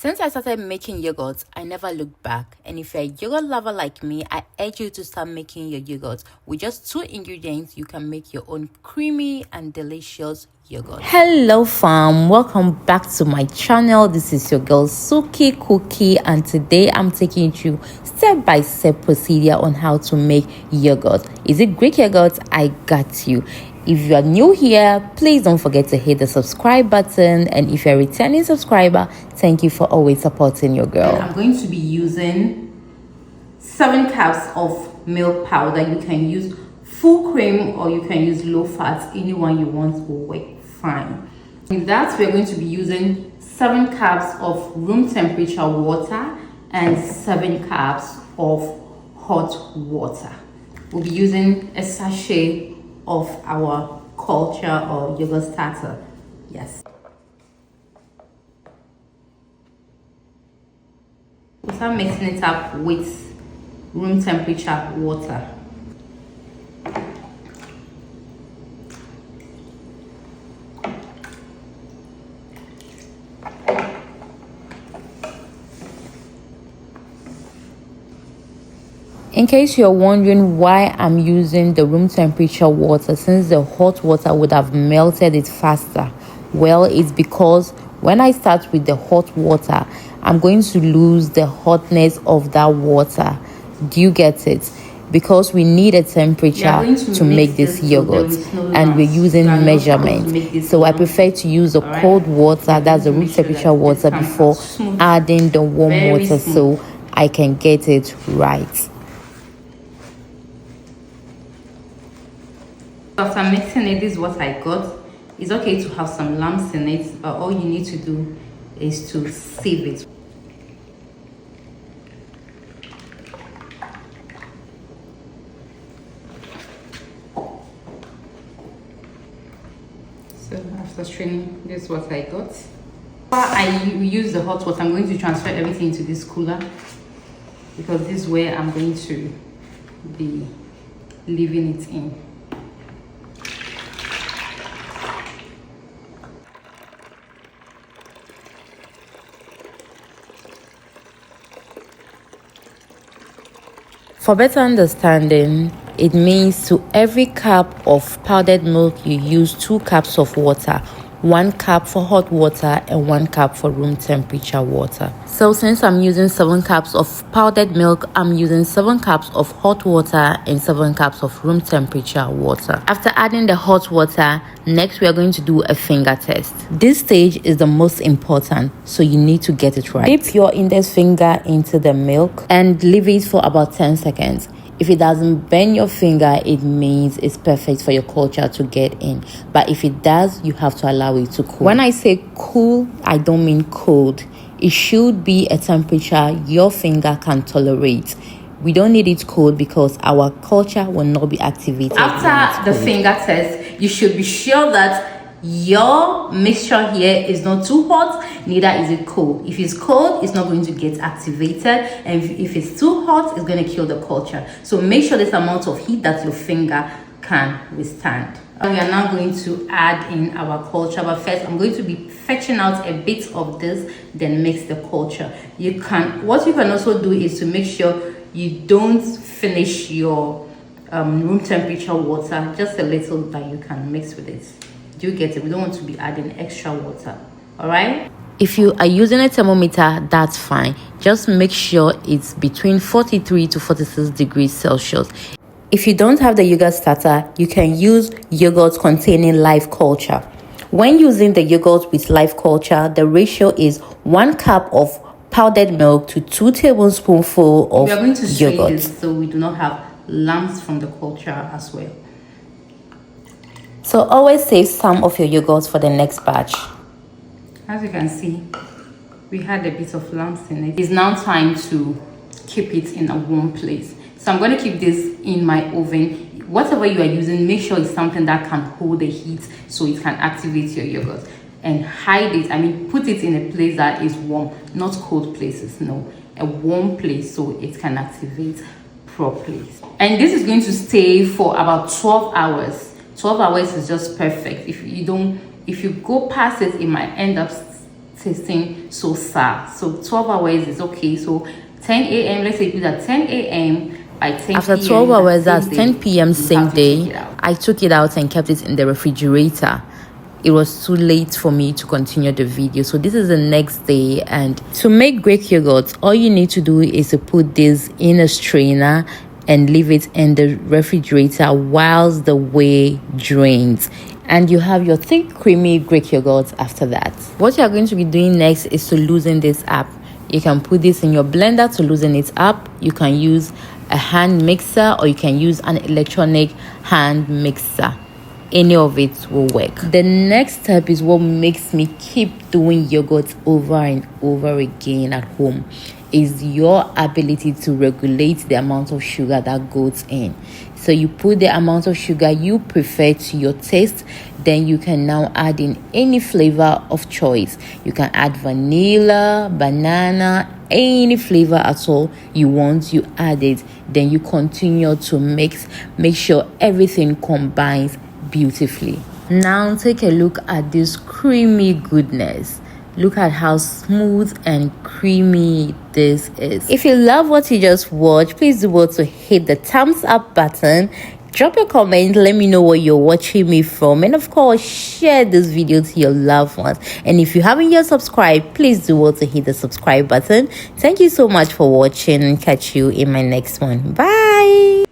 Since I started making yogurt, I never looked back. And if you're a yogurt lover like me, I urge you to start making your yogurt. With just 2 ingredients, you can make your own creamy and delicious yogurt. Hello fam, welcome back to my channel. This is your girl Suki Cookie, and today I'm taking you through step-by-step procedure on how to make yogurt. Is it Greek yogurt? I got you. If you are new here, please don't forget to hit the subscribe button, and if you're a returning subscriber, thank you for always supporting your girl. I'm going to be using 7 cups of milk powder. You can use full cream or you can use low fat. Anyone you want will work fine. With that, we're going to be using 7 cups of room temperature water and 7 cups of hot water. We'll be using a sachet of our culture or yogurt starter. Yes. We'll start mixing it up with room temperature water. In case you're wondering why I'm using the room temperature water, since the hot water would have melted it faster, well, it's because when I start with the hot water, I'm going to lose the hotness of that water. Do you get it? Because we need a temperature to make this yogurt, and we're using measurement. So I prefer to use the cold water, that's the room temperature water, before adding the warm water so I can get it right. After mixing it, this is what I got. It's okay to have some lumps in it, but all you need to do is to sieve it. So after straining, this is what I got. While I use the hot water, I'm going to transfer everything into this cooler, because this is where I'm going to be leaving it in. For better understanding, it means to every cup of powdered milk, you use 2 cups of water, 1 cup for hot water and 1 cup for room temperature water. So since I'm using 7 cups of powdered milk, I'm using 7 cups of hot water and 7 cups of room temperature water. After adding the hot water, next we are going to do a finger test. This stage is the most important, so you need to get it right. Dip your index finger into the milk and leave it for about 10 seconds. If it doesn't burn your finger, it means it's perfect for your culture to get in. But if it does, you have to allow it to cool. When I say cool, I don't mean cold. It should be a temperature your finger can tolerate. We don't need it cold because our culture will not be activated. After the finger test, you should be sure that your mixture here is not too hot, neither is it cold. If it's cold, it's not going to get activated, and if it's too hot, it's going to kill the culture. So make sure this amount of heat that your finger can withstand. We are now going to add in our culture, but first I'm going to be fetching out a bit of this, then mix the culture. What you can also do is to make sure you don't finish your room temperature water, just a little that you can mix with it. Do you get it? We don't want to be adding extra water. All right. If you are using a thermometer, that's fine. Just make sure it's between 43 to 46 degrees Celsius. If you don't have the yogurt starter, you can use yogurt containing live culture. When using the yogurt with live culture, the ratio is 1 cup of powdered milk to 2 tablespoonfuls of yogurt. We are going to strain this so we do not have lumps from the culture as well. So always save some of your yogurt for the next batch. As you can see, we had a bit of lumps in it. It's now time to keep it in a warm place. So I'm going to keep this in my oven. Whatever you are using, make sure it's something that can hold the heat so it can activate your yogurt. And hide it, put it in a place that is warm, not cold places, no. A warm place so it can activate properly. And this is going to stay for about 12 hours. 12 hours is just perfect. If you go past it, it might end up tasting so far. So 12 hours is okay. So 10 a.m. let's say you do that 10 a.m. by 10 After p.m. 12 hours, that's day, 10 p.m. same day, I took it out and kept it in the refrigerator. It was too late for me to continue the video, so this is the next day. And to make Greek yogurt, all you need to do is to put this in a strainer and leave it in the refrigerator whilst the whey drains, and you have your thick creamy Greek yogurt after that. What you are going to be doing next is to loosen this up. You can put this in your blender to loosen it up. You can use a hand mixer or you can use an electronic hand mixer. Any of it will work. The next step is what makes me keep doing yogurt over and over again at home, is your ability to regulate the amount of sugar that goes in. So you put the amount of sugar you prefer to your taste, then you can now add in any flavor of choice. You can add vanilla, banana, any flavor at all you want, you add it. Then you continue to mix, make sure everything combines beautifully. Now take a look at this creamy goodness. Look at how smooth and creamy this is. If you love what you just watched, please do well to hit the thumbs up button, drop a comment, let me know where you're watching me from, and of course share this video to your loved ones. And if you haven't yet subscribed, please do well to hit the subscribe button. Thank you so much for watching, and catch you in my next one. Bye.